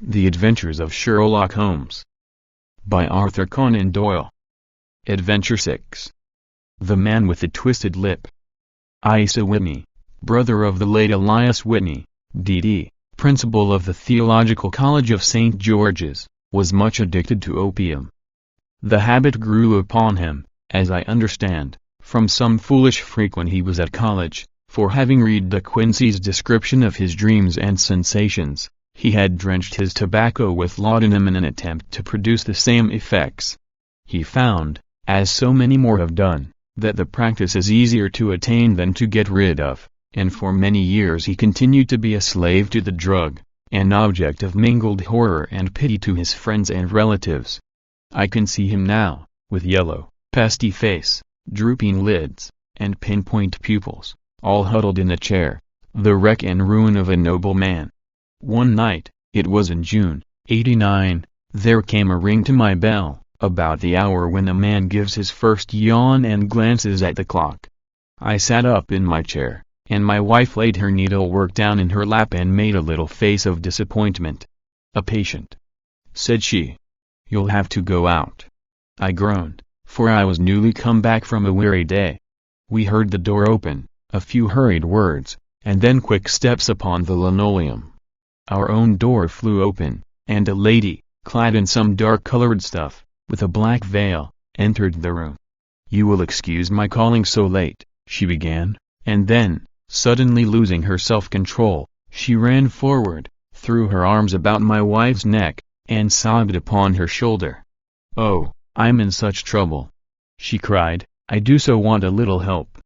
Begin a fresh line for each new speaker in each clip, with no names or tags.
The Adventures of Sherlock Holmes. By Arthur Conan Doyle. Adventure 6. The Man with the Twisted Lip. Isa Whitney, brother of the late Elias Whitney, D.D., principal of the Theological College of St. George's, was much addicted to opium. The habit grew upon him, as I understand, from some foolish freak when he was at college, for having read De Quincey's description of his dreams and sensations, he had drenched his tobacco with laudanum in an attempt to produce the same effects. He found, as so many more have done, that the practice is easier to attain than to get rid of, and for many years he continued to be a slave to the drug, an object of mingled horror and pity to his friends and relatives. I can see him now, with yellow, pasty face, drooping lids, and pinpoint pupils, all huddled in a chair, the wreck and ruin of a noble man. One night, it was in June, '89, there came a ring to my bell, about the hour when a man gives his first yawn and glances at the clock. I sat up in my chair, and my wife laid her needlework down in her lap and made a little face of disappointment. "A patient," said she. "You'll have to go out." I groaned, for I was newly come back from a weary day. We heard the door open, a few hurried words, and then quick steps upon the linoleum. Our own door flew open, and a lady, clad in some dark-colored stuff, with a black veil, entered the room. "You will excuse my calling so late," she began, and then, suddenly losing her self-control, she ran forward, threw her arms about my wife's neck, and sobbed upon her shoulder. "Oh, I'm in such trouble," she cried, "I do so want a little help."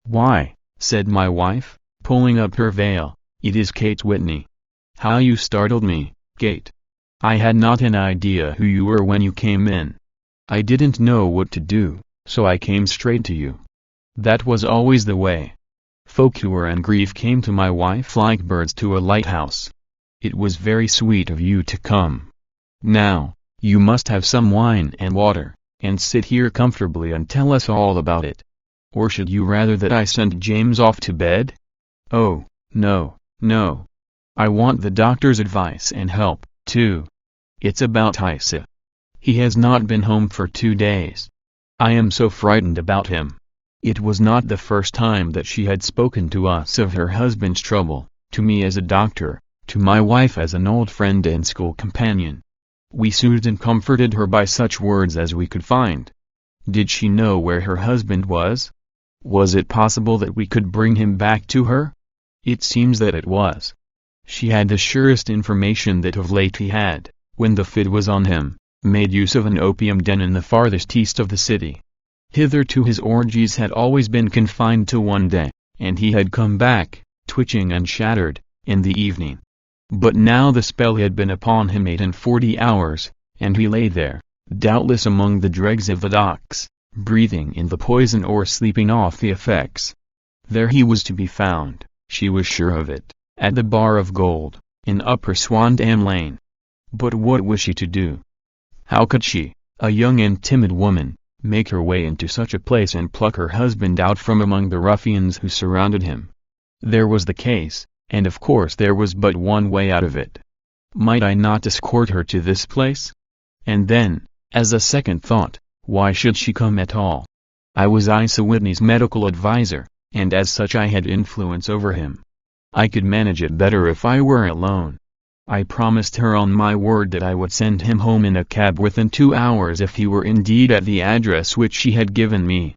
"Why," said my wife, pulling up her veil, "it is Kate Whitney. How you startled me, Kate. I had not an idea who you were when you came in. I didn't know what to do, so I came straight to you. That was always the way. Folk who were in grief came to my wife like birds to a lighthouse. It was very sweet of you to come. Now, you must have some wine and water, and sit here comfortably and tell us all about it. Or should you rather that I sent James off to bed?" "Oh, no, no. I want the doctor's advice and help, too. It's about Isa. He has not been home for 2 days. I am so frightened about him." It was not the first time that she had spoken to us of her husband's trouble, to me as a doctor, to my wife as an old friend and school companion. We soothed and comforted her by such words as we could find. Did she know where her husband was? Was it possible that we could bring him back to her? It seems that it was. She had the surest information that of late he had, when the fit was on him, made use of an opium den in the farthest east of the city. Hitherto his orgies had always been confined to one day, and he had come back, twitching and shattered, in the evening. But now the spell had been upon him 48 hours, and he lay there, doubtless among the dregs of the docks, breathing in the poison or sleeping off the effects. There he was to be found, she was sure of it, at the Bar of Gold, in Upper Swandam Lane. But what was she to do? How could she, a young and timid woman, make her way into such a place and pluck her husband out from among the ruffians who surrounded him? There was the case, and of course there was but one way out of it. Might I not escort her to this place? And then, as a second thought, why should she come at all? I was Isa Whitney's medical adviser, and as such I had influence over him. I could manage it better if I were alone. I promised her on my word that I would send him home in a cab within 2 hours if he were indeed at the address which she had given me.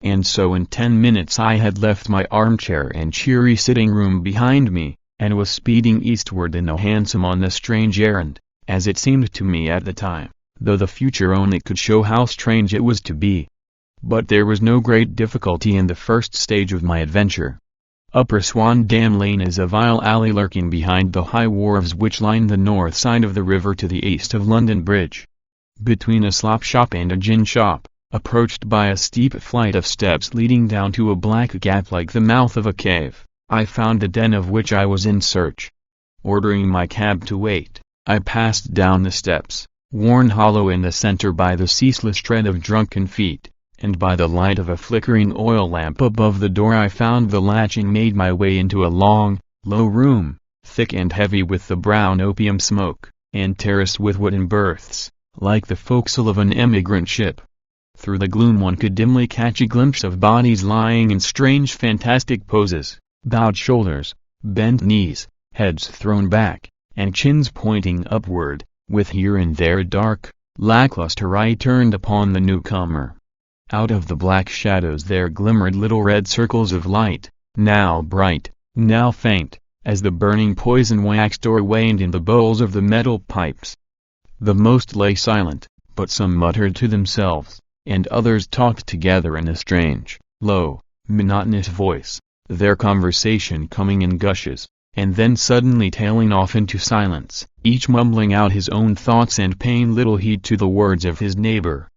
And so in 10 minutes I had left my armchair and cheery sitting room behind me, and was speeding eastward in a hansom on a strange errand, as it seemed to me at the time, though the future only could show how strange it was to be. But there was no great difficulty in the first stage of my adventure. Upper Swandam Lane is a vile alley lurking behind the high wharves which line the north side of the river to the east of London Bridge. Between a slop shop and a gin shop, approached by a steep flight of steps leading down to a black gap like the mouth of a cave, I found the den of which I was in search. Ordering my cab to wait, I passed down the steps, worn hollow in the center by the ceaseless tread of drunken feet, and by the light of a flickering oil lamp above the door I found the latch and made my way into a long, low room, thick and heavy with the brown opium smoke, and terraced with wooden berths, like the forecastle of an emigrant ship. Through the gloom one could dimly catch a glimpse of bodies lying in strange fantastic poses, bowed shoulders, bent knees, heads thrown back, and chins pointing upward, with here and there a dark, lackluster eye turned upon the newcomer. Out of the black shadows there glimmered little red circles of light, now bright, now faint, as the burning poison waxed or waned in the bowls of the metal pipes. The most lay silent, but some muttered to themselves, and others talked together in a strange, low, monotonous voice, their conversation coming in gushes, and then suddenly tailing off into silence, each mumbling out his own thoughts and paying little heed to the words of his neighbor.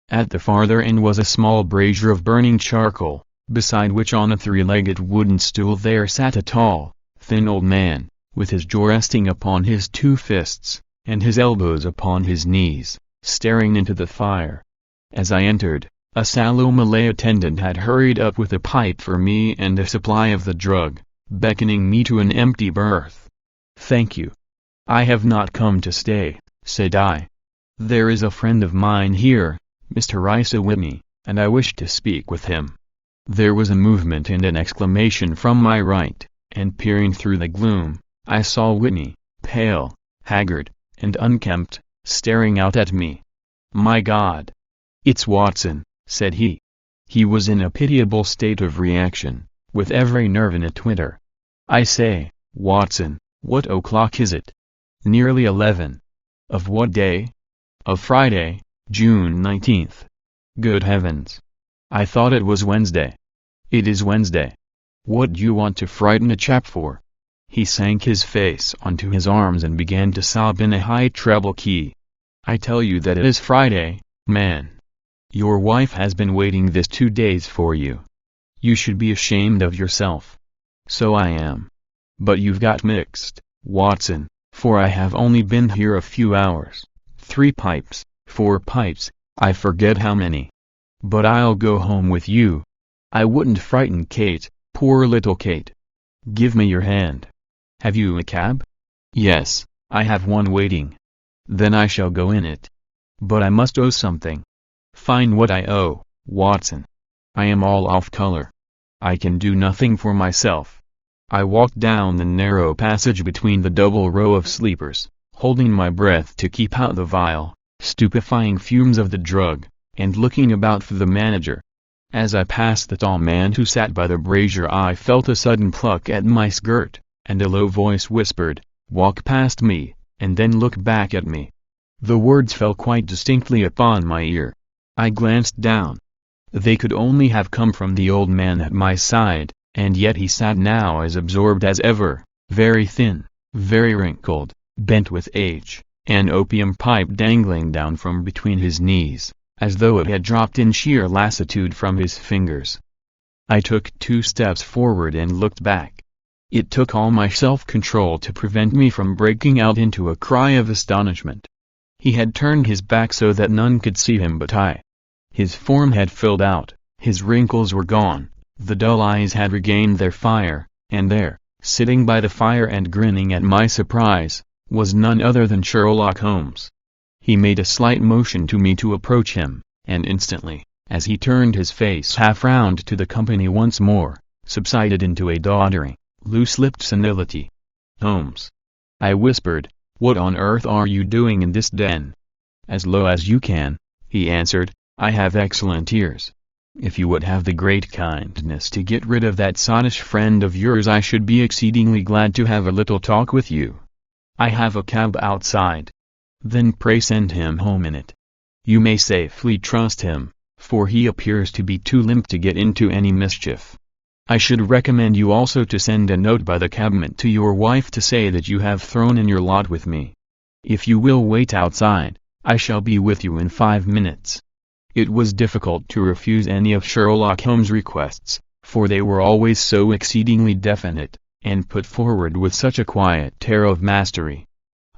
At the farther end was a small brazier of burning charcoal, beside which on a three-legged wooden stool there sat a tall, thin old man, with his jaw resting upon his two fists, and his elbows upon his knees, staring into the fire. As I entered, a sallow Malay attendant had hurried up with a pipe for me and a supply of the drug, beckoning me to an empty berth. "Thank you. I have not come to stay," said I. "There is a friend of mine here, Mr. Isa Whitney, and I wish to speak with him." There was a movement and an exclamation from my right, and peering through the gloom, I saw Whitney, pale, haggard, and unkempt, staring out at me. "My God! It's Watson," said he. He was in a pitiable state of reaction, with every nerve in a twitter. "I say, Watson, what o'clock is it?" "Nearly 11. "Of what day?" "Of Friday, June 19th. "Good heavens! I thought it was Wednesday." "It is Wednesday. What do you want to frighten a chap for?" He sank his face onto his arms and began to sob in a high treble key. "I tell you that it is Friday, man. Your wife has been waiting this 2 days for you. You should be ashamed of yourself." "So I am. But you've got mixed, Watson, for I have only been here a few hours. 3 pipes, 4 pipes, I forget how many. But I'll go home with you. I wouldn't frighten Kate, poor little Kate. Give me your hand. Have you a cab?" "Yes, I have one waiting." "Then I shall go in it. But I must owe something." "Fine what I owe, Watson. I am all off color. I can do nothing for myself." I walked down the narrow passage between the double row of sleepers, holding my breath to keep out the vile, stupefying fumes of the drug, and looking about for the manager. As I passed the tall man who sat by the brazier I felt a sudden pluck at my skirt, and a low voice whispered, "Walk past me, and then look back at me." The words fell quite distinctly upon my ear. I glanced down. They could only have come from the old man at my side, and yet he sat now as absorbed as ever, very thin, very wrinkled, bent with age, an opium pipe dangling down from between his knees, as though it had dropped in sheer lassitude from his fingers. I took 2 steps forward and looked back. It took all my self-control to prevent me from breaking out into a cry of astonishment. He had turned his back so that none could see him but I. His form had filled out, his wrinkles were gone, the dull eyes had regained their fire, and there, sitting by the fire and grinning at my surprise, was none other than Sherlock Holmes. He made a slight motion to me to approach him, and instantly, as he turned his face half round to the company once more, subsided into a doddering, loose-lipped senility. "Holmes," I whispered, "what on earth are you doing in this den?" "As low as you can," he answered, "I have excellent ears. If you would have the great kindness to get rid of that sottish friend of yours I should be exceedingly glad to have a little talk with you. I have a cab outside." "Then pray send him home in it. You may safely trust him, for he appears to be too limp to get into any mischief. I should recommend you also to send a note by the cabman to your wife to say that you have thrown in your lot with me. If you will wait outside, I shall be with you in 5 minutes." It was difficult to refuse any of Sherlock Holmes' requests, for they were always so exceedingly definite, and put forward with such a quiet air of mastery.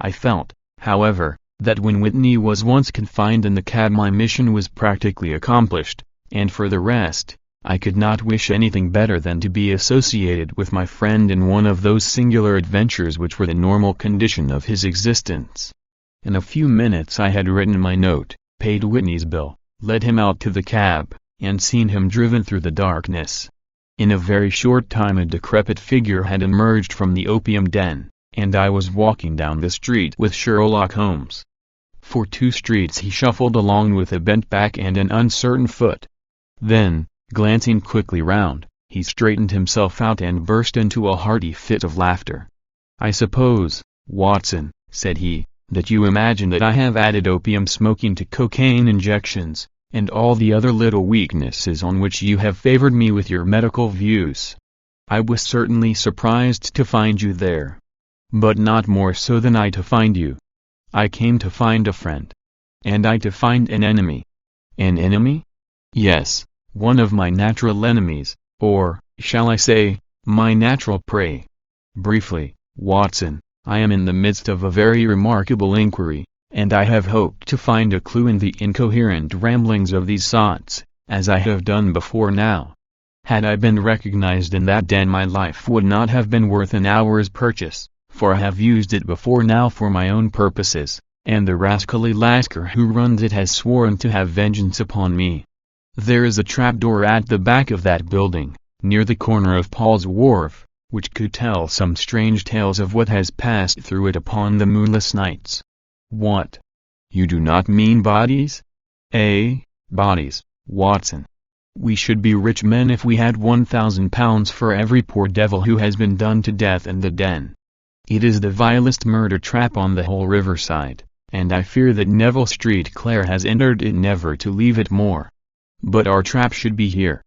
I felt, however, that when Whitney was once confined in the cab my mission was practically accomplished, and for the rest, I could not wish anything better than to be associated with my friend in one of those singular adventures which were the normal condition of his existence. In a few minutes I had written my note, paid Whitney's bill, led him out to the cab, and seen him driven through the darkness. In a very short time a decrepit figure had emerged from the opium den, and I was walking down the street with Sherlock Holmes. For 2 streets he shuffled along with a bent back and an uncertain foot. Then, glancing quickly round, he straightened himself out and burst into a hearty fit of laughter. "I suppose, Watson," said he, "that you imagine that I have added opium smoking to cocaine injections, and all the other little weaknesses on which you have favored me with your medical views. I was certainly surprised to find you there. But not more so than I to find you. I came to find a friend. And I to find an enemy." "An enemy?" "Yes, one of my natural enemies, or, shall I say, my natural prey. Briefly, Watson, I am in the midst of a very remarkable inquiry, and I have hoped to find a clue in the incoherent ramblings of these sots, as I have done before now. Had I been recognized in that den my life would not have been worth an hour's purchase, for I have used it before now for my own purposes, and the rascally Lasker who runs it has sworn to have vengeance upon me. There is a trapdoor at the back of that building, near the corner of Paul's Wharf, which could tell some strange tales of what has passed through it upon the moonless nights." "What? You do not mean bodies?" "Eh, bodies, Watson. We should be rich men if we had £1,000 for every poor devil who has been done to death in the den. It is the vilest murder trap on the whole riverside, and I fear that Neville Street Clare has entered it never to leave it more. But our trap should be here."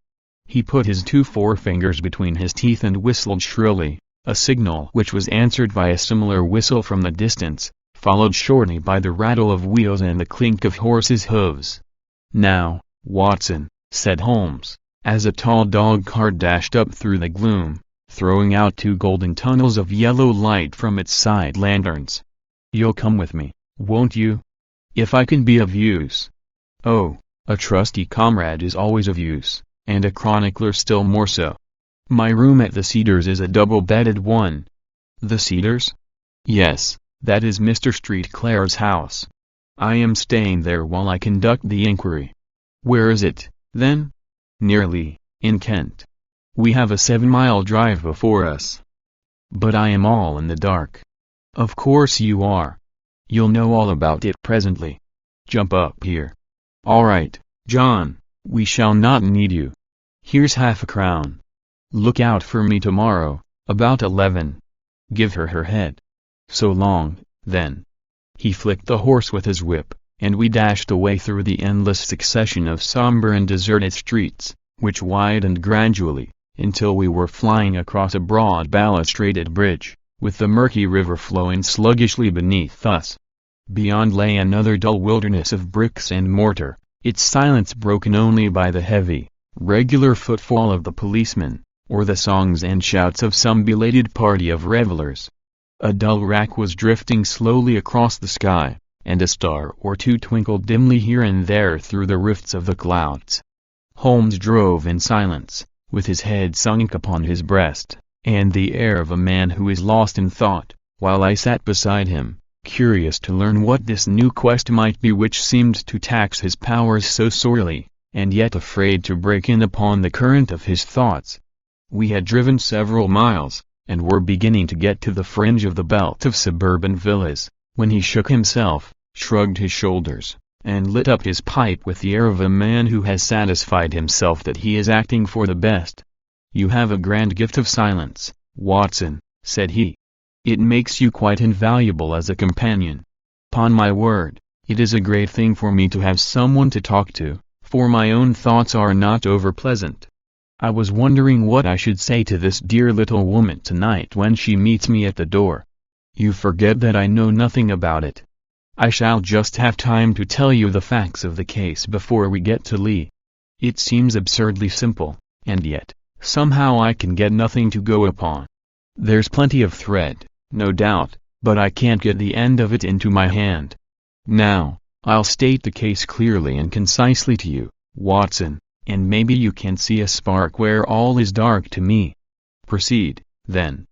He put his 2 forefingers between his teeth and whistled shrilly, a signal which was answered by a similar whistle from the distance, followed shortly by the rattle of wheels and the clink of horses' hooves. "Now, Watson," said Holmes, as a tall dog-cart dashed up through the gloom, throwing out 2 golden tunnels of yellow light from its side lanterns. "You'll come with me, won't you? If I can be of use." "Oh, a trusty comrade is always of use, and a chronicler still more so. My room at the Cedars is a double-bedded one." "The Cedars?" "Yes, that is Mr. Street Clare's house. I am staying there while I conduct the inquiry." "Where is it, then?" "Near Lee, in Kent. We have a 7-mile drive before us." "But I am all in the dark." "Of course you are. You'll know all about it presently. Jump up here." "All right, John, we shall not need you. Here's half a crown. Look out for me tomorrow, about 11. Give her her head. So long, then." He flicked the horse with his whip, and we dashed away through the endless succession of somber and deserted streets, which widened gradually, until we were flying across a broad balustraded bridge, with the murky river flowing sluggishly beneath us. Beyond lay another dull wilderness of bricks and mortar, its silence broken only by the heavy, regular footfall of the policeman, or the songs and shouts of some belated party of revelers. A dull wrack was drifting slowly across the sky, and a star or 2 twinkled dimly here and there through the rifts of the clouds. Holmes drove in silence, with his head sunk upon his breast, and the air of a man who is lost in thought, while I sat beside him, curious to learn what this new quest might be which seemed to tax his powers so sorely, and yet afraid to break in upon the current of his thoughts. We had driven several miles, and were beginning to get to the fringe of the belt of suburban villas, when he shook himself, shrugged his shoulders, and lit up his pipe with the air of a man who has satisfied himself that he is acting for the best. "You have a grand gift of silence, Watson," said he. "It makes you quite invaluable as a companion. 'Pon my word, it is a great thing for me to have someone to talk to, for my own thoughts are not over-pleasant. I was wondering what I should say to this dear little woman tonight when she meets me at the door. You forget that I know nothing about it. I shall just have time to tell you the facts of the case before we get to Lee. It seems absurdly simple, and yet, somehow I can get nothing to go upon. There's plenty of thread, no doubt, but I can't get the end of it into my hand. Now, I'll state the case clearly and concisely to you, Watson, and maybe you can see a spark where all is dark to me. Proceed, then.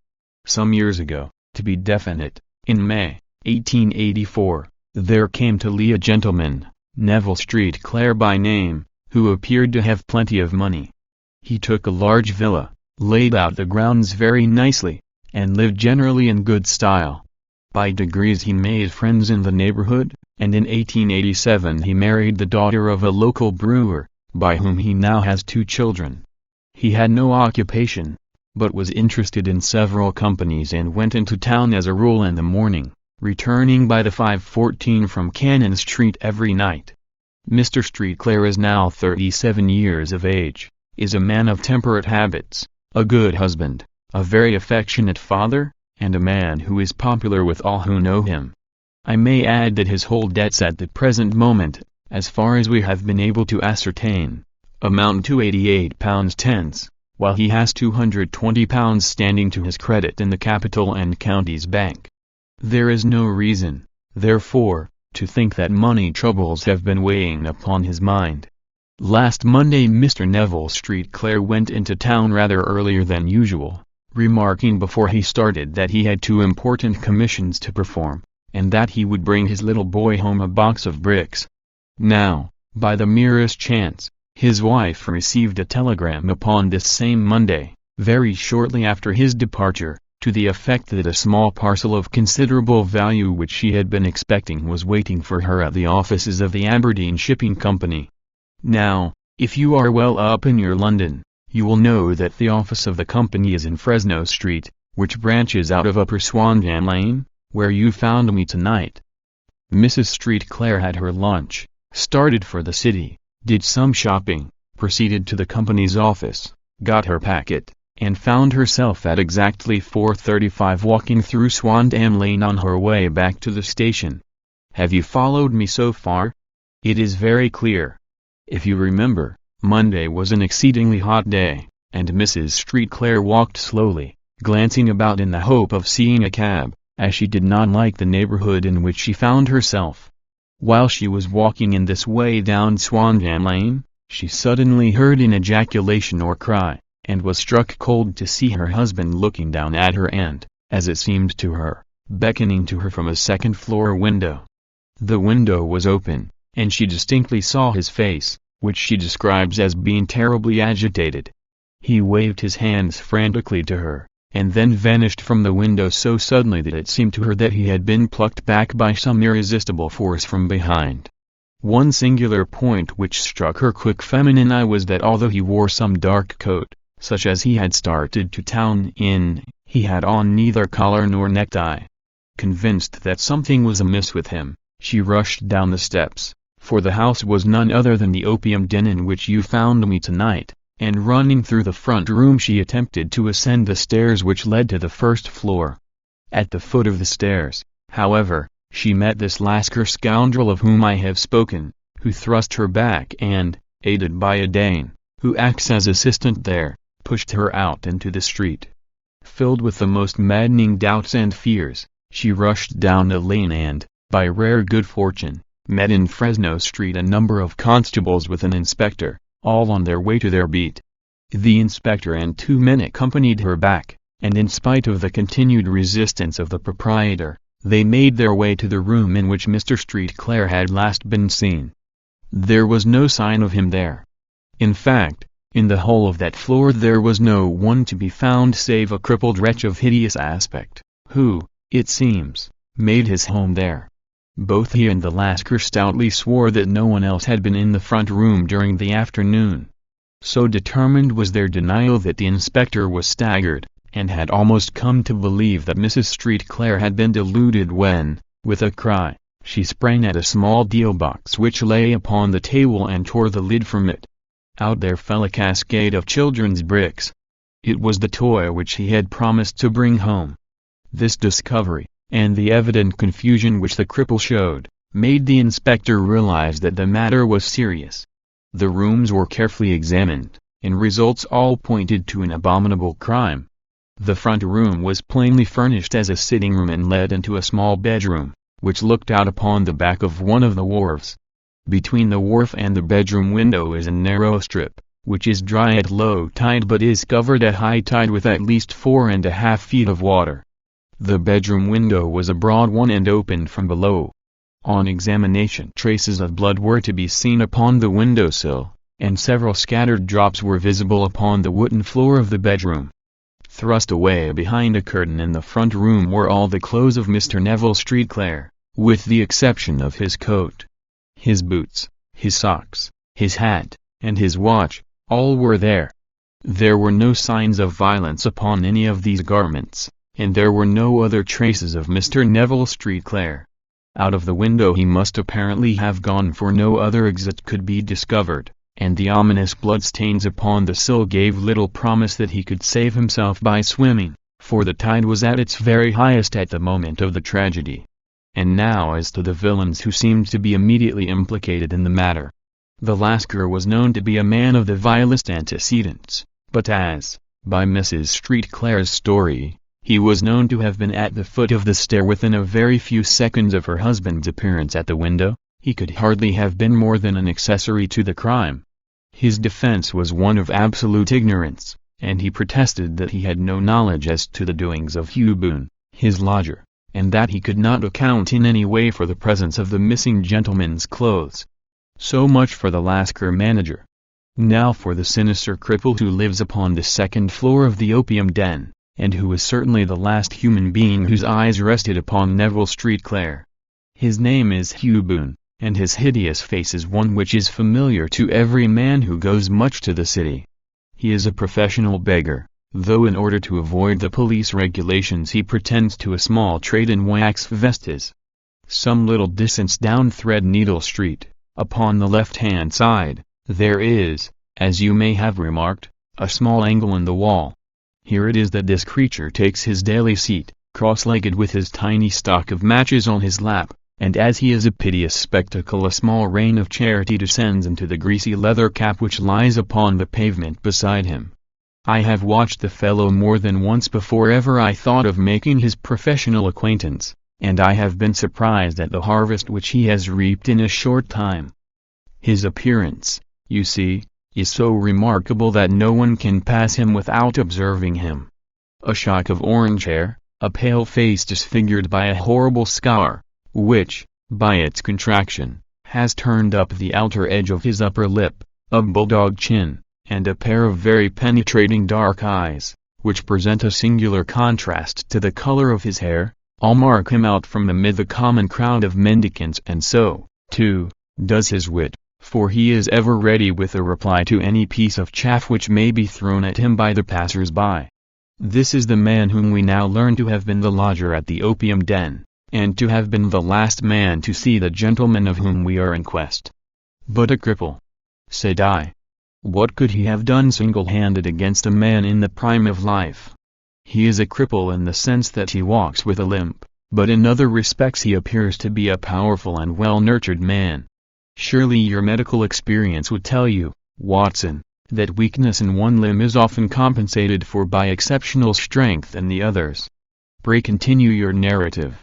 Some years ago, to be definite, in May, 1884, There came to Lee a gentleman, Neville Street Clare by name, who appeared to have plenty of money. He took a large villa, laid out the grounds very nicely, and lived generally in good style. By degrees he made friends in the neighborhood, and in 1887 he married the daughter of a local brewer, by whom he now has 2 children. He had no occupation, but was interested in several companies and went into town as a rule in the morning, returning by the 5:14 from Cannon Street every night. Mr. Street Clare is now 37 years of age, is a man of temperate habits, a good husband, a very affectionate father, and a man who is popular with all who know him. I may add that his whole debts at the present moment, as far as we have been able to ascertain, amount to £88 while he has £220 standing to his credit in the Capital and Counties Bank. There is no reason, therefore, to think that money troubles have been weighing upon his mind. Last Monday Mr. Neville Street Clare went into town rather earlier than usual, remarking before he started that he had 2 important commissions to perform, and that he would bring his little boy home a box of bricks. Now, by the merest chance, his wife received a telegram upon this same Monday, very shortly after his departure, to the effect that a small parcel of considerable value which she had been expecting was waiting for her at the offices of the Aberdeen Shipping Company. Now, if you are well up in your London, you will know that the office of the company is in Fresno Street, which branches out of Upper Swanham Lane, where you found me tonight. Mrs. Street Clare had her lunch, started for the city, did some shopping, proceeded to the company's office, got her packet, and found herself at exactly 4:35 walking through Swanham Lane on her way back to the station. Have you followed me so far? It is very clear. If you remember, Monday was an exceedingly hot day, and Mrs. Street Clare walked slowly, glancing about in the hope of seeing a cab, as she did not like the neighborhood in which she found herself. While she was walking in this way down Swanham Lane, she suddenly heard an ejaculation or cry, and was struck cold to see her husband looking down at her and, as it seemed to her, beckoning to her from a second-floor window. The window was open, and she distinctly saw his face, which she describes as being terribly agitated. He waved his hands frantically to her, and then vanished from the window so suddenly that it seemed to her that he had been plucked back by some irresistible force from behind. One singular point which struck her quick feminine eye was that although he wore some dark coat, such as he had started to town in, he had on neither collar nor necktie. Convinced that something was amiss with him, she rushed down the steps, for the house was none other than the opium den in which you found me tonight, and running through the front room she attempted to ascend the stairs which led to the first floor. At the foot of the stairs, however, she met this Lascar scoundrel of whom I have spoken, who thrust her back and, aided by a Dane, who acts as assistant there, pushed her out into the street. Filled with the most maddening doubts and fears, she rushed down the lane and, by rare good fortune, met in Fresno Street a number of constables with an inspector, all on their way to their beat. The inspector and 2 men accompanied her back, and in spite of the continued resistance of the proprietor, they made their way to the room in which Mr. Street Clare had last been seen. There was no sign of him there. In fact, in the whole of that floor there was no one to be found save a crippled wretch of hideous aspect, who, it seems, made his home there. Both he and the Lascar stoutly swore that no one else had been in the front room during the afternoon. So determined was their denial that the inspector was staggered, and had almost come to believe that Mrs. Street Clare had been deluded when, with a cry, she sprang at a small deal box which lay upon the table and tore the lid from it. Out there fell a cascade of children's bricks. It was the toy which he had promised to bring home. This discovery, and the evident confusion which the cripple showed, made the inspector realize that the matter was serious. The rooms were carefully examined, and results all pointed to an abominable crime. The front room was plainly furnished as a sitting room and led into a small bedroom, which looked out upon the back of one of the wharves. Between the wharf and the bedroom window is a narrow strip, which is dry at low tide but is covered at high tide with at least 4.5 feet of water. The bedroom window was a broad one and opened from below. On examination, traces of blood were to be seen upon the windowsill, and several scattered drops were visible upon the wooden floor of the bedroom. Thrust away behind a curtain in the front room were all the clothes of Mr. Neville Street Clare, with the exception of his coat. His boots, his socks, his hat, and his watch, all were there. There were no signs of violence upon any of these garments, and there were no other traces of Mr. Neville Street Clare. Out of the window he must apparently have gone, for no other exit could be discovered, and the ominous bloodstains upon the sill gave little promise that he could save himself by swimming, for the tide was at its very highest at the moment of the tragedy. And now as to the villains who seemed to be immediately implicated in the matter. The Lascar was known to be a man of the vilest antecedents, but as, by Mrs. Street Clare's story, he was known to have been at the foot of the stair within a very few seconds of her husband's appearance at the window, he could hardly have been more than an accessory to the crime. His defense was one of absolute ignorance, and he protested that he had no knowledge as to the doings of Hugh Boone, his lodger, and that he could not account in any way for the presence of the missing gentleman's clothes. So much for the Lascar manager. Now for the sinister cripple who lives upon the second floor of the opium den, and who was certainly the last human being whose eyes rested upon Neville Street Clare. His name is Hugh Boone, and his hideous face is one which is familiar to every man who goes much to the city. He is a professional beggar, though in order to avoid the police regulations he pretends to a small trade in wax vestas. Some little distance down Threadneedle Street, upon the left-hand side, there is, as you may have remarked, a small angle in the wall. Here it is that this creature takes his daily seat, cross-legged with his tiny stock of matches on his lap, and as he is a piteous spectacle a small rain of charity descends into the greasy leather cap which lies upon the pavement beside him. I have watched the fellow more than once before ever I thought of making his professional acquaintance, and I have been surprised at the harvest which he has reaped in a short time. His appearance, you see, is so remarkable that no one can pass him without observing him. A shock of orange hair, a pale face disfigured by a horrible scar, which, by its contraction, has turned up the outer edge of his upper lip, a bulldog chin, and a pair of very penetrating dark eyes, which present a singular contrast to the color of his hair, all mark him out from amid the common crowd of mendicants, and so, too, does his wit, for he is ever ready with a reply to any piece of chaff which may be thrown at him by the passers-by. This is the man whom we now learn to have been the lodger at the opium den, and to have been the last man to see the gentleman of whom we are in quest. But a cripple, said I. What could he have done single-handed against a man in the prime of life? He is a cripple in the sense that he walks with a limp, but in other respects he appears to be a powerful and well-nurtured man. Surely your medical experience would tell you, Watson, that weakness in one limb is often compensated for by exceptional strength in the others. Pray continue your narrative.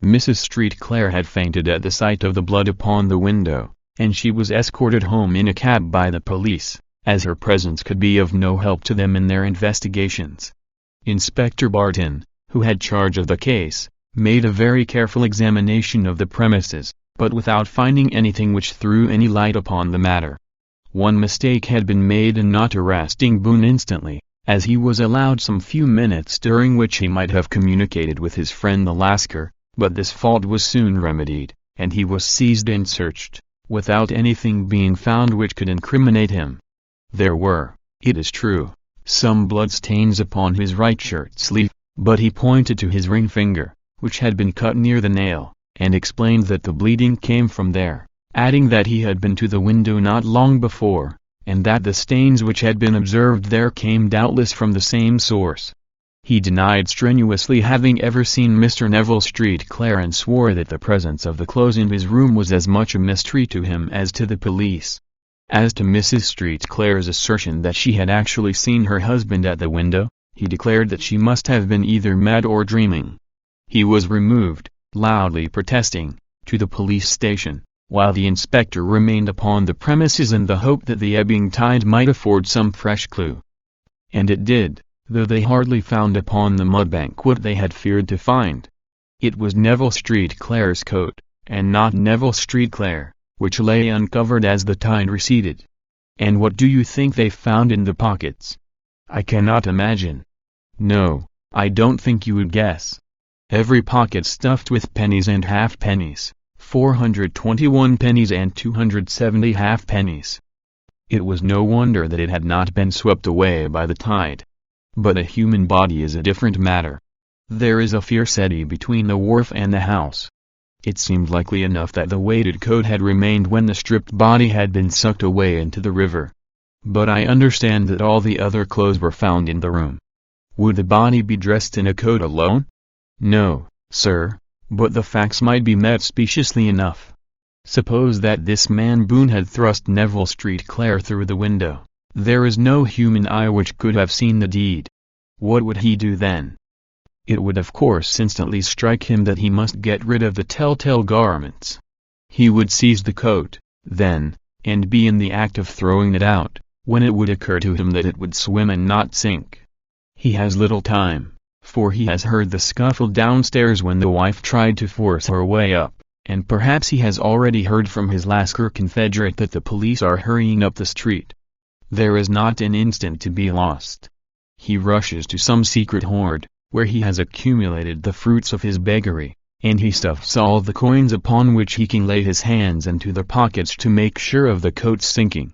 Mrs. Street Clare had fainted at the sight of the blood upon the window, and she was escorted home in a cab by the police, as her presence could be of no help to them in their investigations. Inspector Barton, who had charge of the case, made a very careful examination of the premises, but without finding anything which threw any light upon the matter. One mistake had been made in not arresting Boone instantly, as he was allowed some few minutes during which he might have communicated with his friend the Lascar, but this fault was soon remedied, and he was seized and searched, without anything being found which could incriminate him. There were, it is true, some bloodstains upon his right shirt sleeve, but he pointed to his ring finger, which had been cut near the nail, and explained that the bleeding came from there, adding that he had been to the window not long before, and that the stains which had been observed there came doubtless from the same source. He denied strenuously having ever seen Mr. Neville Street Clare and swore that the presence of the clothes in his room was as much a mystery to him as to the police. As to Mrs. Street Clare's assertion that she had actually seen her husband at the window, he declared that she must have been either mad or dreaming. He was removed, loudly protesting, to the police station, while the inspector remained upon the premises in the hope that the ebbing tide might afford some fresh clue. And it did, though they hardly found upon the mudbank what they had feared to find. It was Neville Street Clare's coat, and not Neville Street Clare, which lay uncovered as the tide receded. And what do you think they found in the pockets? I cannot imagine. No, I don't think you would guess. Every pocket stuffed with pennies and halfpennies, 421 pennies and 270 halfpennies. It was no wonder that it had not been swept away by the tide. But a human body is a different matter. There is a fierce eddy between the wharf and the house. It seemed likely enough that the weighted coat had remained when the stripped body had been sucked away into the river. But I understand that all the other clothes were found in the room. Would the body be dressed in a coat alone? No, sir, but the facts might be met speciously enough. Suppose that this man Boone had thrust Neville Street Clare through the window. There is no human eye which could have seen the deed. What would he do then? It would of course instantly strike him that he must get rid of the telltale garments. He would seize the coat, then, and be in the act of throwing it out, when it would occur to him that it would swim and not sink. He has little time, for he has heard the scuffle downstairs when the wife tried to force her way up, and perhaps he has already heard from his Lascar confederate that the police are hurrying up the street. There is not an instant to be lost. He rushes to some secret hoard, where he has accumulated the fruits of his beggary, and he stuffs all the coins upon which he can lay his hands into the pockets to make sure of the coat's sinking.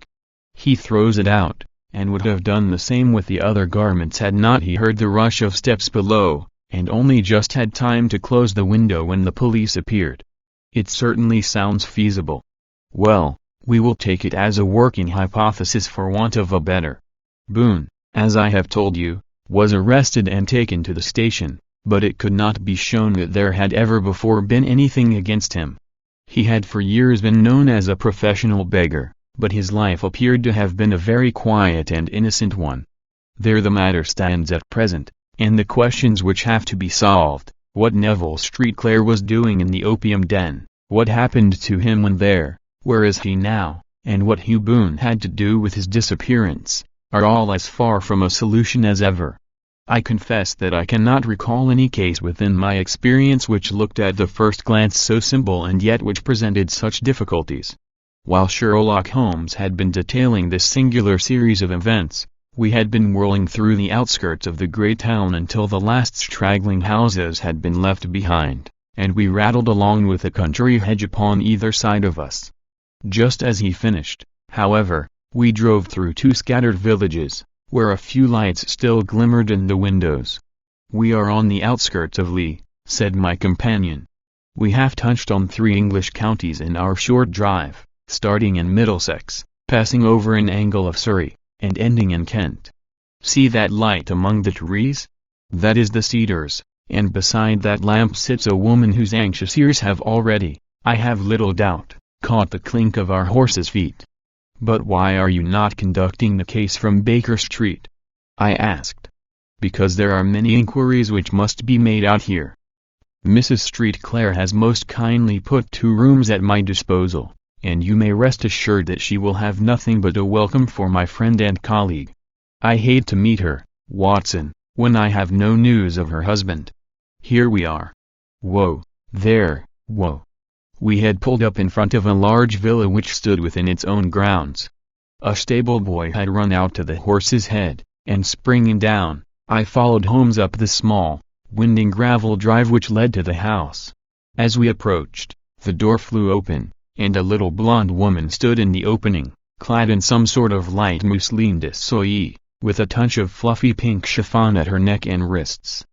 He throws it out, and would have done the same with the other garments had not he heard the rush of steps below, and only just had time to close the window when the police appeared. It certainly sounds feasible. Well, we will take it as a working hypothesis for want of a better. Boone, as I have told you, was arrested and taken to the station, but it could not be shown that there had ever before been anything against him. He had for years been known as a professional beggar, but his life appeared to have been a very quiet and innocent one. There the matter stands at present, and the questions which have to be solved: what Neville Street Clare was doing in the opium den, what happened to him when there, where is he now, and what Hugh Boone had to do with his disappearance, are all as far from a solution as ever. I confess that I cannot recall any case within my experience which looked at the first glance so simple and yet which presented such difficulties. While Sherlock Holmes had been detailing this singular series of events, we had been whirling through the outskirts of the great town until the last straggling houses had been left behind, and we rattled along with a country hedge upon either side of us. Just as he finished, however, we drove through two scattered villages, where a few lights still glimmered in the windows. "We are on the outskirts of Lee," said my companion. "We have touched on 3 English counties in our short drive, starting in Middlesex, passing over an angle of Surrey, and ending in Kent. See that light among the trees? That is the Cedars, and beside that lamp sits a woman whose anxious ears have already, I have little doubt, caught the clink of our horses' feet." "But why are you not conducting the case from Baker Street?" I asked. "Because there are many inquiries which must be made out here. Mrs. Street Clare has most kindly put 2 rooms at my disposal, and you may rest assured that she will have nothing but a welcome for my friend and colleague. I hate to meet her, Watson, when I have no news of her husband. Here we are. Whoa, there, whoa." We had pulled up in front of a large villa which stood within its own grounds. A stable boy had run out to the horse's head, and springing down, I followed Holmes up the small, winding gravel drive which led to the house. As we approached, the door flew open, and a little blonde woman stood in the opening, clad in some sort of light mousseline de soie, with a touch of fluffy pink chiffon at her neck and wrists.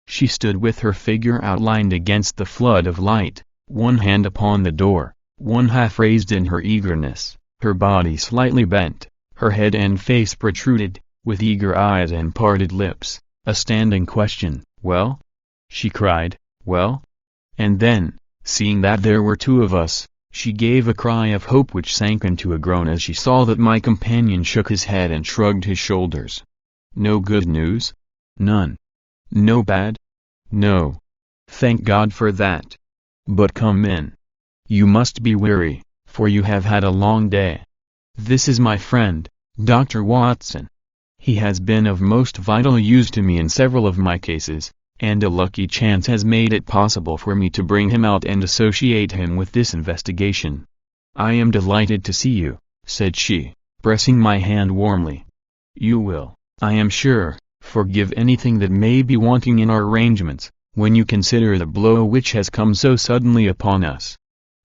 She stood with her figure outlined against the flood of light, one hand upon the door, one half raised in her eagerness, her body slightly bent, her head and face protruded, with eager eyes and parted lips, a standing question. "Well?" she cried. "Well?" And then, seeing that there were 2 of us, she gave a cry of hope which sank into a groan as she saw that my companion shook his head and shrugged his shoulders. "No good news?" "None." "No bad?" "No." "Thank God for that. But come in. You must be weary, for you have had a long day. This is my friend, Dr. Watson. He has been of most vital use to me in several of my cases, and a lucky chance has made it possible for me to bring him out and associate him with this investigation. I am delighted to see you," said she, pressing my hand warmly. "You will, I am sure, forgive anything that may be wanting in our arrangements, when you consider the blow which has come so suddenly upon us."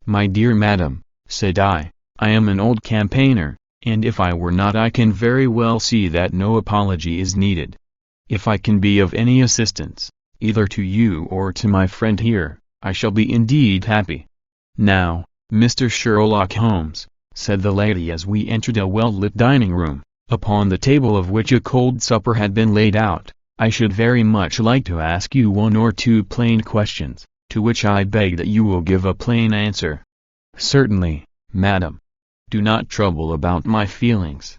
"My dear madam," said I am an old campaigner, and if I were not I can very well see that no apology is needed. If I can be of any assistance, either to you or to my friend here, I shall be indeed happy." "Now, Mr. Sherlock Holmes," said the lady as we entered a well-lit dining room, upon the table of which a cold supper had been laid out, "I should very much like to ask you one or two plain questions, to which I beg that you will give a plain answer." "Certainly, madam. Do not trouble about my feelings.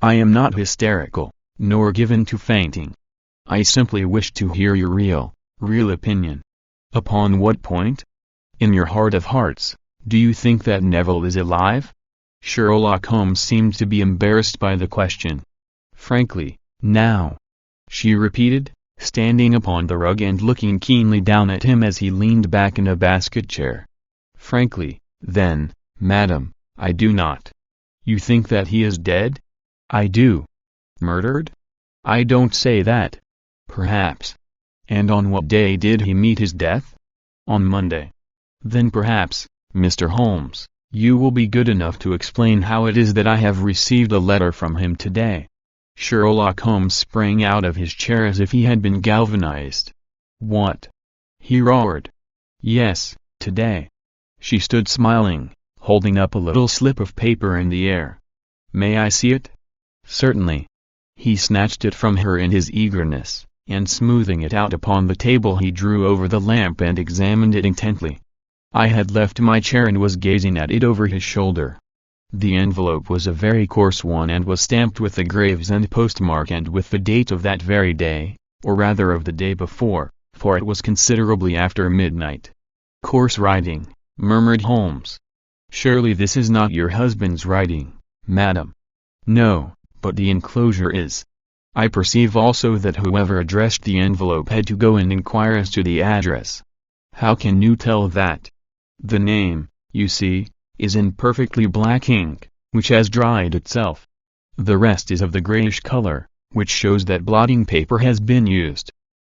I am not hysterical, nor given to fainting. I simply wish to hear your real opinion." "Upon what point? In your heart of hearts, do you think that Neville is alive?" Sherlock Holmes seemed to be embarrassed by the question. "Frankly, now," she repeated, standing upon the rug and looking keenly down at him as he leaned back in a basket chair. "Frankly, then, madam, I do not." "You think that he is dead?" "I do." "Murdered?" "I don't say that." "Perhaps." "And on what day did he meet his death?" "On Monday." "Then perhaps, Mr. Holmes, you will be good enough to explain how it is that I have received a letter from him today." Sherlock Holmes sprang out of his chair as if he had been galvanized. "What?" he roared. "Yes, today." She stood smiling, holding up a little slip of paper in the air. "May I see it?" "Certainly." He snatched it from her in his eagerness, and smoothing it out upon the table he drew over the lamp and examined it intently. I had left my chair and was gazing at it over his shoulder. The envelope was a very coarse one and was stamped with the Gravesend postmark and with the date of that very day, or rather of the day before, for it was considerably after midnight. "Coarse writing," murmured Holmes. "Surely this is not your husband's writing, madam?" "No, but the enclosure is." "I perceive also that whoever addressed the envelope had to go and inquire as to the address." "How can you tell that?" "The name, you see, is in perfectly black ink, which has dried itself. The rest is of the grayish color, which shows that blotting paper has been used.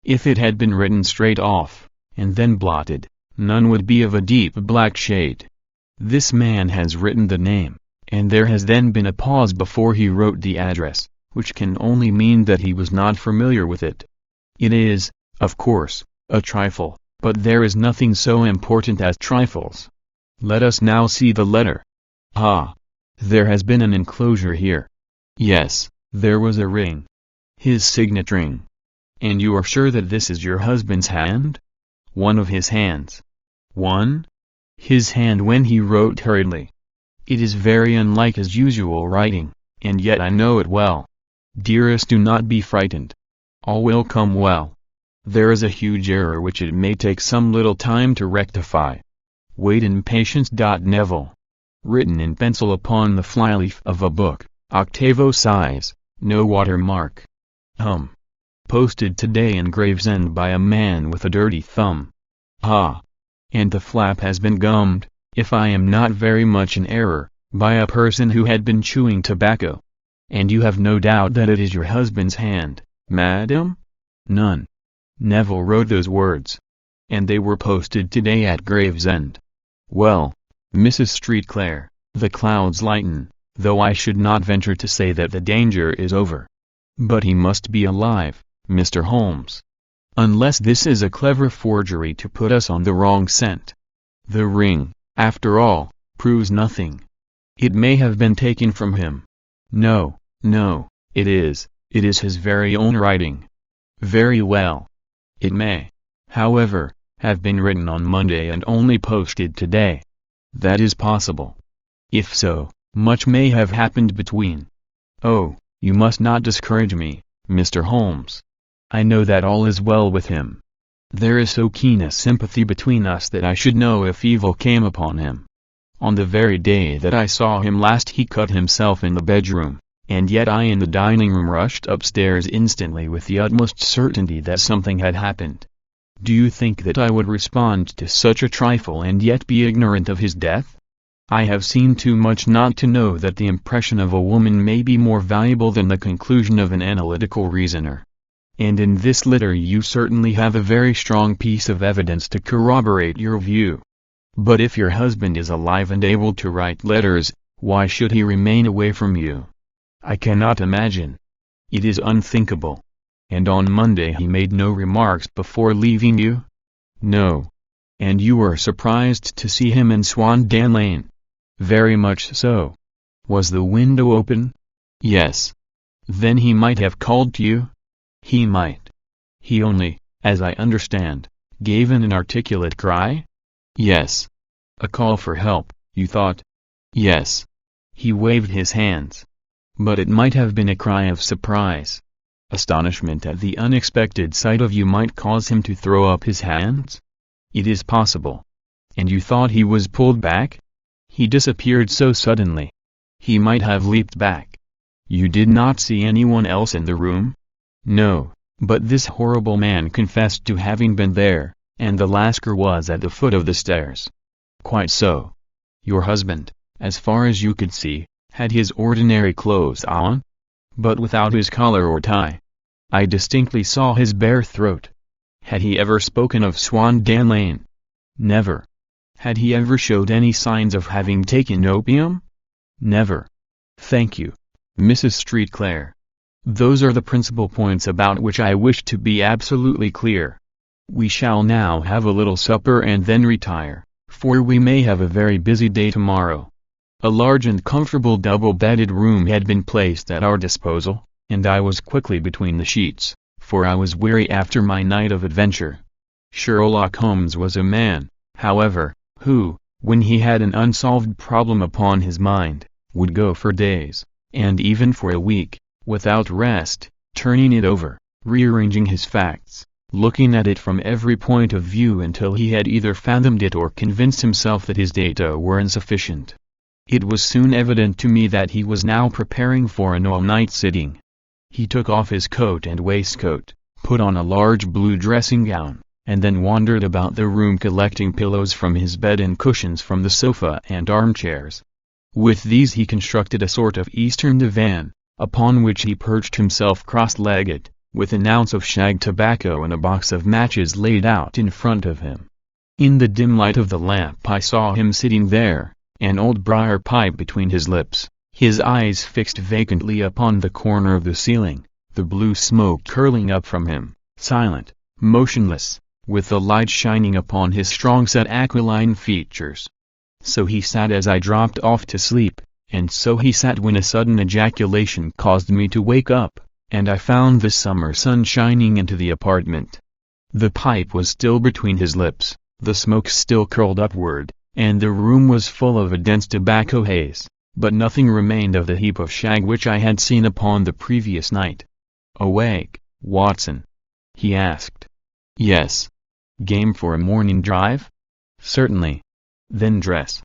If it had been written straight off, and then blotted, none would be of a deep black shade. This man has written the name, and there has then been a pause before he wrote the address, which can only mean that he was not familiar with it. It is, of course, a trifle, but there is nothing so important as trifles. Let us now see the letter. Ah! There has been an enclosure here. Yes, there was a ring. His signet ring. And you are sure that this is your husband's hand? One of his hands. One? His hand when he wrote hurriedly. It is very unlike his usual writing, and yet I know it well. Dearest, do not be frightened. All will come well. There is a huge error which it may take some little time to rectify. Wait in patience. Neville. Written in pencil upon the flyleaf of a book, octavo size, no watermark. Posted today in Gravesend by a man with a dirty thumb. Ah! And the flap has been gummed, if I am not very much in error, by a person who had been chewing tobacco. And you have no doubt that it is your husband's hand, madam? None. Neville wrote those words. And they were posted today at Gravesend. Well, Mrs. Streatclare, the clouds lighten, though I should not venture to say that the danger is over. But he must be alive, Mr. Holmes. Unless this is a clever forgery to put us on the wrong scent. The ring, after all, proves nothing. It may have been taken from him. No, it is his very own writing. Very well. It may, however, have been written on Monday and only posted today. That is possible. If so, much may have happened between. Oh, you must not discourage me, Mr. Holmes. I know that all is well with him. There is so keen a sympathy between us that I should know if evil came upon him. On the very day that I saw him last he cut himself in the bedroom, and yet I in the dining room rushed upstairs instantly with the utmost certainty that something had happened, Do you think that I would respond to such a trifle and yet be ignorant of his death? I have seen too much not to know that the impression of a woman may be more valuable than the conclusion of an analytical reasoner. And in this letter you certainly have a very strong piece of evidence to corroborate your view. But if your husband is alive and able to write letters, why should he remain away from you? I cannot imagine. It is unthinkable. And on Monday he made no remarks before leaving you? No. And you were surprised to see him in Swandan Lane? Very much so. Was the window open? Yes. Then he might have called to you? He might. He only, as I understand, gave an inarticulate cry? Yes. A call for help, you thought? Yes. He waved his hands. But it might have been a cry of surprise. Astonishment at the unexpected sight of you might cause him to throw up his hands? It is possible. And you thought he was pulled back? He disappeared so suddenly. He might have leaped back. You did not see anyone else in the room? No, but this horrible man confessed to having been there, and the Lascar was at the foot of the stairs. Quite so. Your husband, as far as you could see, had his ordinary clothes on? But without his collar or tie. I distinctly saw his bare throat. Had he ever spoken of Swandan Lane? Never. Had he ever showed any signs of having taken opium? Never. Thank you, Mrs. Streatclare. Those are the principal points about which I wish to be absolutely clear. We shall now have a little supper and then retire, for we may have a very busy day tomorrow. A large and comfortable double-bedded room had been placed at our disposal, and I was quickly between the sheets, for I was weary after my night of adventure. Sherlock Holmes was a man, however, who, when he had an unsolved problem upon his mind, would go for days, and even for a week, without rest, turning it over, rearranging his facts, looking at it from every point of view until he had either fathomed it or convinced himself that his data were insufficient. It was soon evident to me that he was now preparing for an all-night sitting. He took off his coat and waistcoat, put on a large blue dressing gown, and then wandered about the room collecting pillows from his bed and cushions from the sofa and armchairs. With these he constructed a sort of Eastern divan, upon which he perched himself cross-legged, with an ounce of shag tobacco and a box of matches laid out in front of him. In the dim light of the lamp I saw him sitting there, an old briar pipe between his lips, his eyes fixed vacantly upon the corner of the ceiling, the blue smoke curling up from him, silent, motionless, with the light shining upon his strong-set aquiline features. So he sat as I dropped off to sleep, and so he sat when a sudden ejaculation caused me to wake up, and I found the summer sun shining into the apartment. The pipe was still between his lips, the smoke still curled upward, and the room was full of a dense tobacco haze, but nothing remained of the heap of shag which I had seen upon the previous night. "Awake, Watson?" he asked. "Yes." "Game for a morning drive?" "Certainly." "Then dress.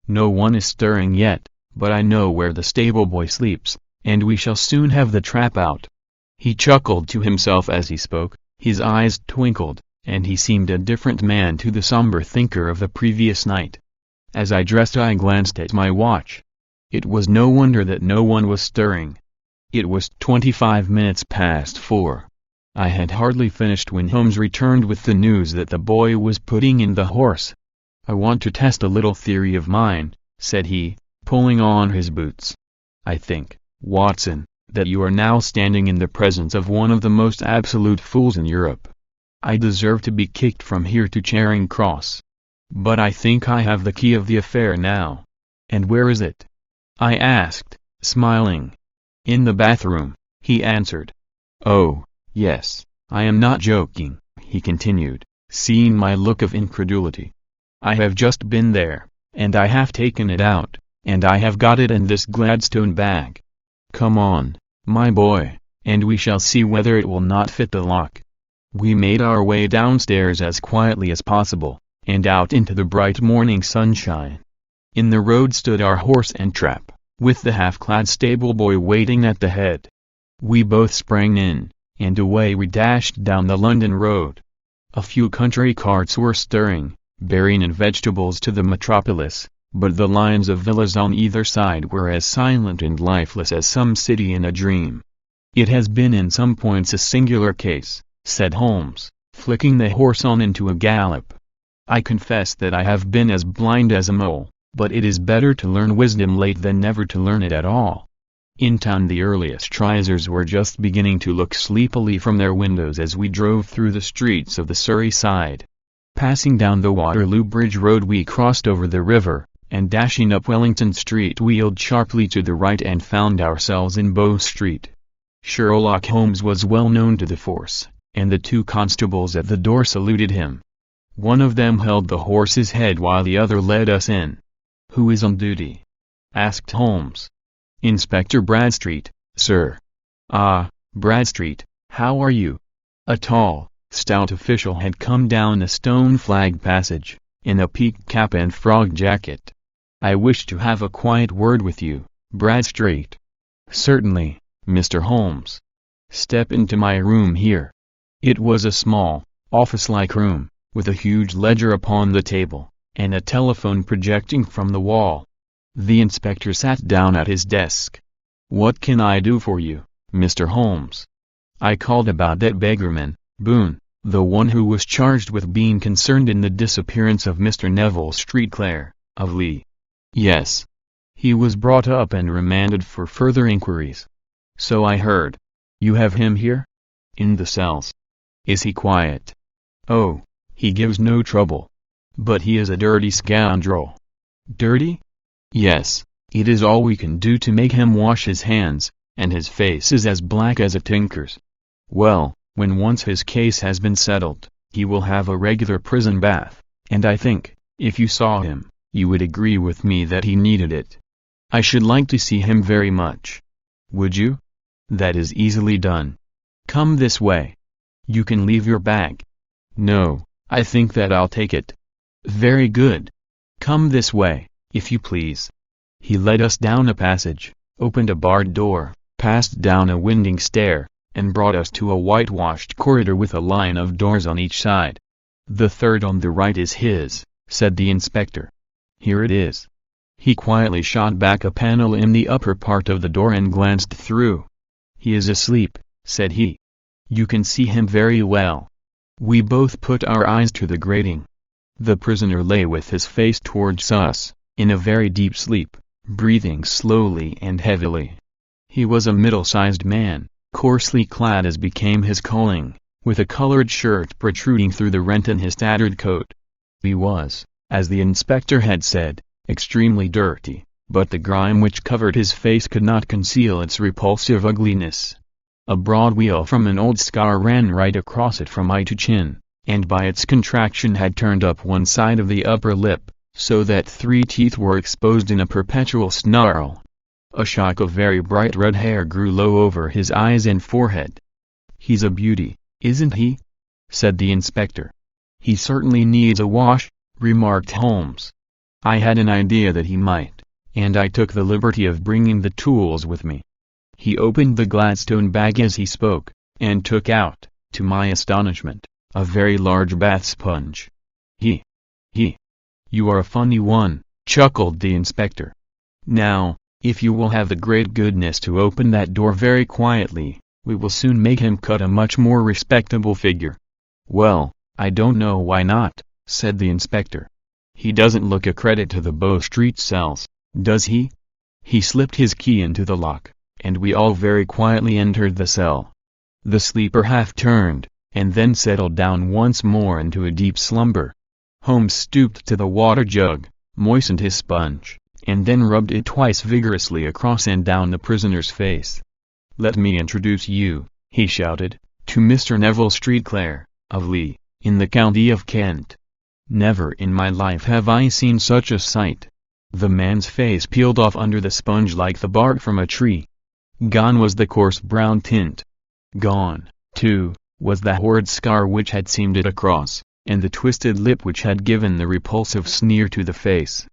No one is stirring yet, but I know where the stable boy sleeps, and we shall soon have the trap out." He chuckled to himself as he spoke, his eyes twinkled, and he seemed a different man to the somber thinker of the previous night. As I dressed I glanced at my watch. It was no wonder that no one was stirring. It was 25 minutes past 4. I had hardly finished when Holmes returned with the news that the boy was putting in the horse. "I want to test a little theory of mine," said he, pulling on his boots. "I think, Watson, that you are now standing in the presence of one of the most absolute fools in Europe. I deserve to be kicked from here to Charing Cross. But I think I have the key of the affair now." "And where is it?" I asked, smiling. "In the bathroom," he answered. "Oh, yes, I am not joking," he continued, seeing my look of incredulity. "I have just been there, and I have taken it out, and I have got it in this Gladstone bag. Come on, my boy, and we shall see whether it will not fit the lock." We made our way downstairs as quietly as possible, and out into the bright morning sunshine. In the road stood our horse and trap, with the half-clad stable-boy waiting at the head. We both sprang in, and away we dashed down the London road. A few country carts were stirring, bearing in vegetables to the metropolis, but the lines of villas on either side were as silent and lifeless as some city in a dream. "It has been in some points a singular case," said Holmes, flicking the horse on into a gallop. "I confess that I have been as blind as a mole, but it is better to learn wisdom late than never to learn it at all." In town the earliest risers were just beginning to look sleepily from their windows as we drove through the streets of the Surrey side. Passing down the Waterloo Bridge Road we crossed over the river, and dashing up Wellington Street wheeled sharply to the right and found ourselves in Bow Street. Sherlock Holmes was well known to the force, and the two constables at the door saluted him. One of them held the horse's head while the other led us in. "Who is on duty?" asked Holmes. "Inspector Bradstreet, sir." "Ah, Bradstreet, how are you?" A tall, stout official had come down a stone-flagged passage, in a peaked cap and frog jacket. "I wish to have a quiet word with you, Bradstreet." "Certainly, Mr. Holmes. Step into my room here." It was a small, office-like room, with a huge ledger upon the table, and a telephone projecting from the wall. The inspector sat down at his desk. "What can I do for you, Mr. Holmes?" "I called about that beggarman, Boone, the one who was charged with being concerned in the disappearance of Mr. Neville Streatclare, of Lee." "Yes. He was brought up and remanded for further inquiries." "So I heard. You have him here?" "In the cells." "Is he quiet?" "Oh, he gives no trouble. But he is a dirty scoundrel." "Dirty?" "Yes, it is all we can do to make him wash his hands, and his face is as black as a tinker's. Well, when once his case has been settled, he will have a regular prison bath, and I think, if you saw him, you would agree with me that he needed it." "I should like to see him very much." "Would you? That is easily done. Come this way. You can leave your bag." "No, I think that I'll take it." "Very good. Come this way, if you please." He led us down a passage, opened a barred door, passed down a winding stair, and brought us to a whitewashed corridor with a line of doors on each side. "The third on the right is his," said the inspector. "Here it is." He quietly shot back a panel in the upper part of the door and glanced through. "He is asleep," said he. "You can see him very well." We both put our eyes to the grating. The prisoner lay with his face towards us, in a very deep sleep, breathing slowly and heavily. He was a middle-sized man, coarsely clad as became his calling, with a colored shirt protruding through the rent in his tattered coat. He was, as the inspector had said, extremely dirty, but the grime which covered his face could not conceal its repulsive ugliness. A broad weal from an old scar ran right across it from eye to chin, and by its contraction had turned up one side of the upper lip, so that 3 teeth were exposed in a perpetual snarl. A shock of very bright red hair grew low over his eyes and forehead. "He's a beauty, isn't he?" said the inspector. "He certainly needs a wash," remarked Holmes. "I had an idea that he might, and I took the liberty of bringing the tools with me." He opened the Gladstone bag as he spoke, and took out, to my astonishment, a very large bath sponge. He, "You are a funny one," chuckled the inspector. "Now, if you will have the great goodness to open that door very quietly, we will soon make him cut a much more respectable figure." "Well, I don't know why not," said the inspector. "He doesn't look a credit to the Bow Street cells, does he?" He slipped his key into the lock, and we all very quietly entered the cell. The sleeper half turned, and then settled down once more into a deep slumber. Holmes stooped to the water jug, moistened his sponge, and then rubbed it twice vigorously across and down the prisoner's face. "Let me introduce you," he shouted, "to Mr. Neville Streatclare, of Lee, in the county of Kent. Never in my life have I seen such a sight." The man's face peeled off under the sponge like the bark from a tree. Gone was the coarse brown tint. Gone, too, was the horrid scar which had seamed it across, and the twisted lip which had given the repulsive sneer to the face.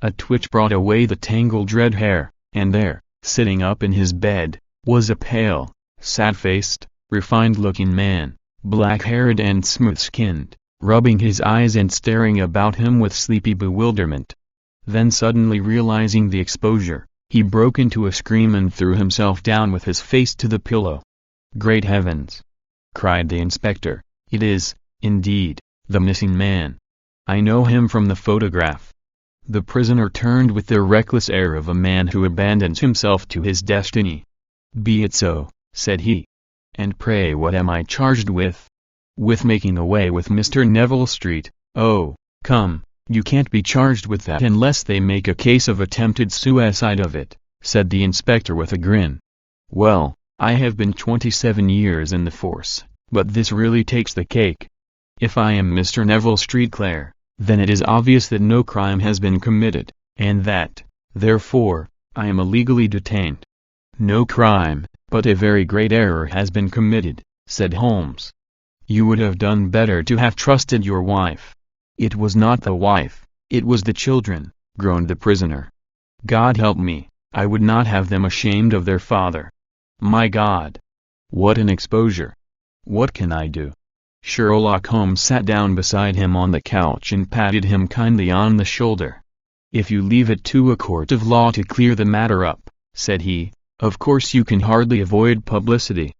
A twitch brought away the tangled red hair, and there, sitting up in his bed, was a pale, sad-faced, refined-looking man, black-haired and smooth-skinned, rubbing his eyes and staring about him with sleepy bewilderment. Then suddenly realizing the exposure, he broke into a scream and threw himself down with his face to the pillow. "Great heavens!" cried the inspector, "it is, indeed, the missing man. I know him from the photograph." The prisoner turned with the reckless air of a man who abandons himself to his destiny. "Be it so," said he. "And pray what am I charged with?" "With making away with Mr. Neville Street." "Oh, come, you can't be charged with that unless they make a case of attempted suicide of it," said the inspector with a grin. "Well, I have been 27 years in the force, but this really takes the cake. If I am Mr. Neville Street Clare, then it is obvious that no crime has been committed, and that, therefore, I am illegally detained." "No crime, but a very great error has been committed," said Holmes. "You would have done better to have trusted your wife." "It was not the wife, it was the children," groaned the prisoner. "God help me, I would not have them ashamed of their father. My God! What an exposure! What can I do?" Sherlock Holmes sat down beside him on the couch and patted him kindly on the shoulder. "If you leave it to a court of law to clear the matter up," said he, "of course you can hardly avoid publicity.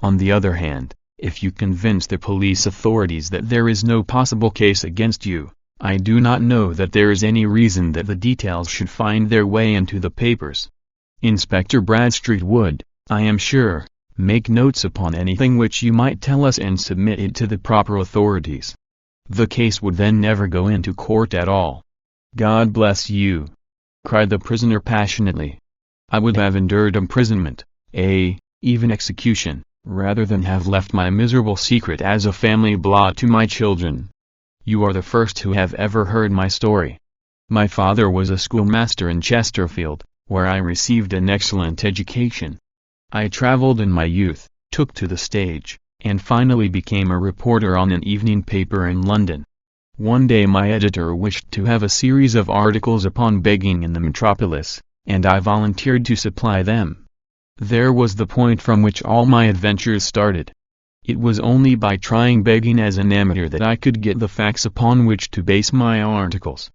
On the other hand, if you convince the police authorities that there is no possible case against you, I do not know that there is any reason that the details should find their way into the papers. Inspector Bradstreet would, I am sure, make notes upon anything which you might tell us and submit it to the proper authorities. The case would then never go into court at all." "God bless you!" cried the prisoner passionately. "I would have endured imprisonment, even execution, rather than have left my miserable secret as a family blot to my children. You are the first who have ever heard my story. My father was a schoolmaster in Chesterfield, where I received an excellent education. I traveled in my youth, took to the stage, and finally became a reporter on an evening paper in London. One day my editor wished to have a series of articles upon begging in the metropolis, and I volunteered to supply them. There was the point from which all my adventures started. It was only by trying begging as an amateur that I could get the facts upon which to base my articles.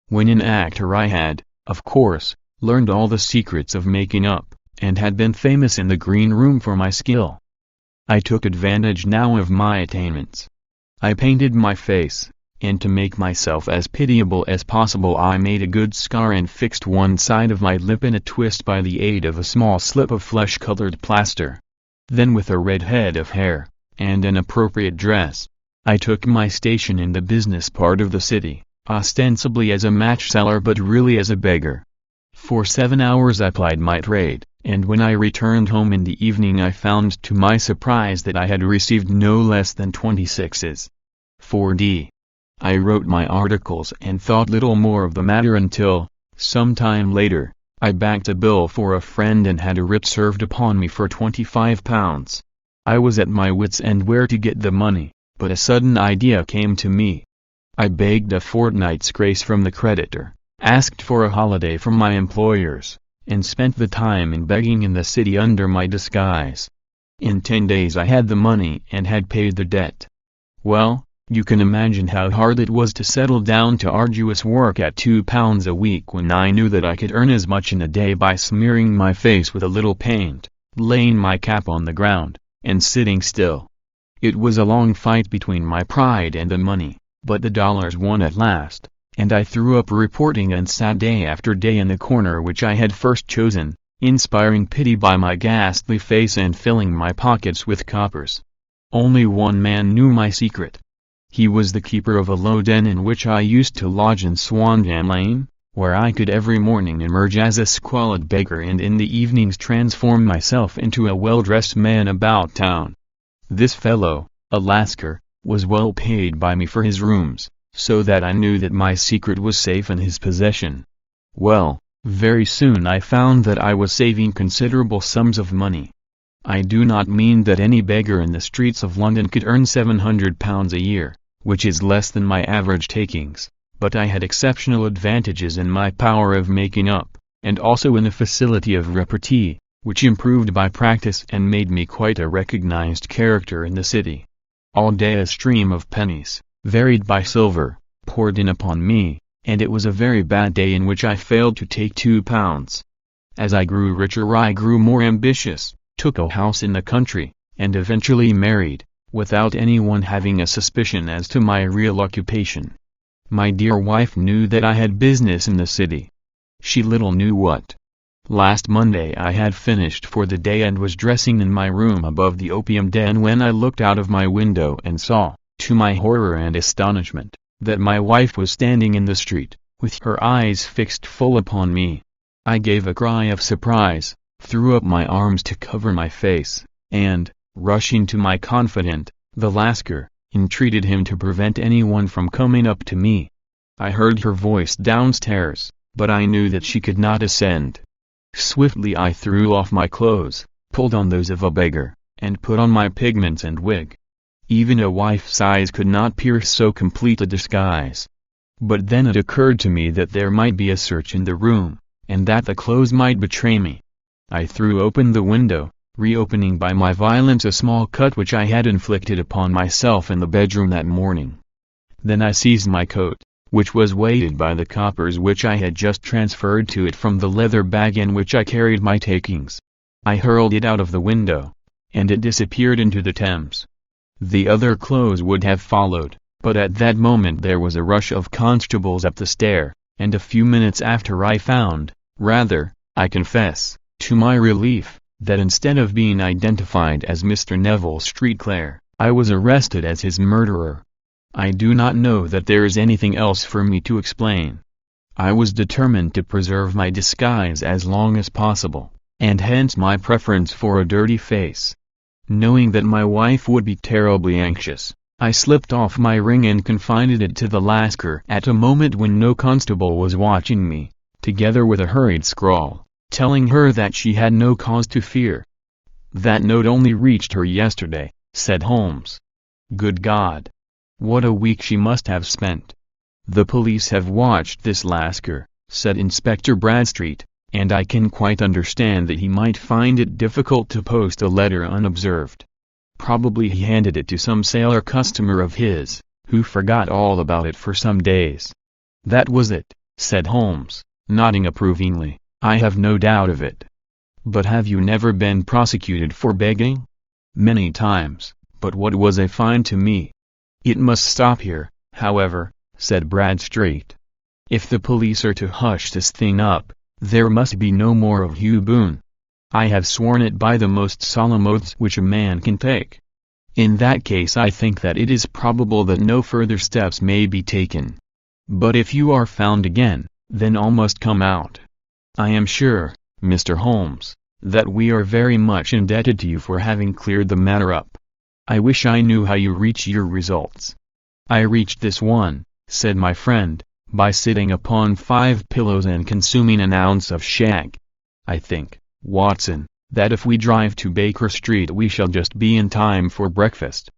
When an actor I had, of course, learned all the secrets of making up, and had been famous in the green room for my skill. I took advantage now of my attainments. I painted my face, and to make myself as pitiable as possible I made a good scar and fixed one side of my lip in a twist by the aid of a small slip of flesh-colored plaster. Then with a red head of hair, and an appropriate dress, I took my station in the business part of the city, ostensibly as a match-seller but really as a beggar. For 7 hours I plied my trade, and when I returned home in the evening I found to my surprise that I had received no less than 26s. 4d. I wrote my articles and thought little more of the matter until, some time later, I backed a bill for a friend and had a writ served upon me for £25. I was at my wits' end where to get the money, but a sudden idea came to me. I begged a fortnight's grace from the creditor, asked for a holiday from my employers, and spent the time in begging in the city under my disguise. In 10 days I had the money and had paid the debt. Well, you can imagine how hard it was to settle down to arduous work at £2 a week when I knew that I could earn as much in a day by smearing my face with a little paint, laying my cap on the ground, and sitting still. It was a long fight between my pride and the money, but the dollars won at last, and I threw up reporting and sat day after day in the corner which I had first chosen, inspiring pity by my ghastly face and filling my pockets with coppers. Only one man knew my secret. He was the keeper of a low den in which I used to lodge in Swanham Lane, where I could every morning emerge as a squalid beggar and in the evenings transform myself into a well-dressed man about town. This fellow, a Lascar, was well paid by me for his rooms, so that I knew that my secret was safe in his possession. Well, very soon I found that I was saving considerable sums of money. I do not mean that any beggar in the streets of London could earn £700 a year, which is less than my average takings, but I had exceptional advantages in my power of making up, and also in the facility of repartee, which improved by practice and made me quite a recognized character in the city. All day a stream of pennies, varied by silver, poured in upon me, and it was a very bad day in which I failed to take £2. As I grew richer I grew more ambitious, took a house in the country, and eventually married, without anyone having a suspicion as to my real occupation. My dear wife knew that I had business in the city. She little knew what. Last Monday I had finished for the day and was dressing in my room above the opium den when I looked out of my window and saw, to my horror and astonishment, that my wife was standing in the street, with her eyes fixed full upon me. I gave a cry of surprise, threw up my arms to cover my face, and, rushing to my confidant, the Lascar, entreated him to prevent anyone from coming up to me. I heard her voice downstairs, but I knew that she could not ascend. Swiftly I threw off my clothes, pulled on those of a beggar, and put on my pigments and wig. Even a wife's eyes could not pierce so complete a disguise. But then it occurred to me that there might be a search in the room, and that the clothes might betray me. I threw open the window, reopening by my violence a small cut which I had inflicted upon myself in the bedroom that morning. Then I seized my coat, which was weighted by the coppers which I had just transferred to it from the leather bag in which I carried my takings. I hurled it out of the window, and it disappeared into the Thames. The other clothes would have followed, but at that moment there was a rush of constables up the stair, and a few minutes after I found, rather, I confess, to my relief, that instead of being identified as Mr. Neville Street Clare, I was arrested as his murderer. I do not know that there is anything else for me to explain. I was determined to preserve my disguise as long as possible, and hence my preference for a dirty face. Knowing that my wife would be terribly anxious, I slipped off my ring and confided it to the Lascar at a moment when no constable was watching me, together with a hurried scrawl, telling her that she had no cause to fear. "That note only reached her yesterday," said Holmes. "Good God! What a week she must have spent." "The police have watched this Lascar," said Inspector Bradstreet, "and I can quite understand that he might find it difficult to post a letter unobserved. Probably he handed it to some sailor customer of his, who forgot all about it for some days." "That was it," said Holmes, nodding approvingly. "I have no doubt of it." "But have you never been prosecuted for begging?" "Many times, but what was a fine to me?" "It must stop here, however," said Bradstreet. "If the police are to hush this thing up, there must be no more of Hugh Boone. I have sworn it by the most solemn oaths which a man can take. In that case I think that it is probable that no further steps may be taken. But if you are found again, then all must come out. I am sure, Mr. Holmes, that we are very much indebted to you for having cleared the matter up. I wish I knew how you reach your results." "I reached this one," said my friend, "by sitting upon 5 pillows and consuming an ounce of shag. I think, Watson, that if we drive to Baker Street we shall just be in time for breakfast."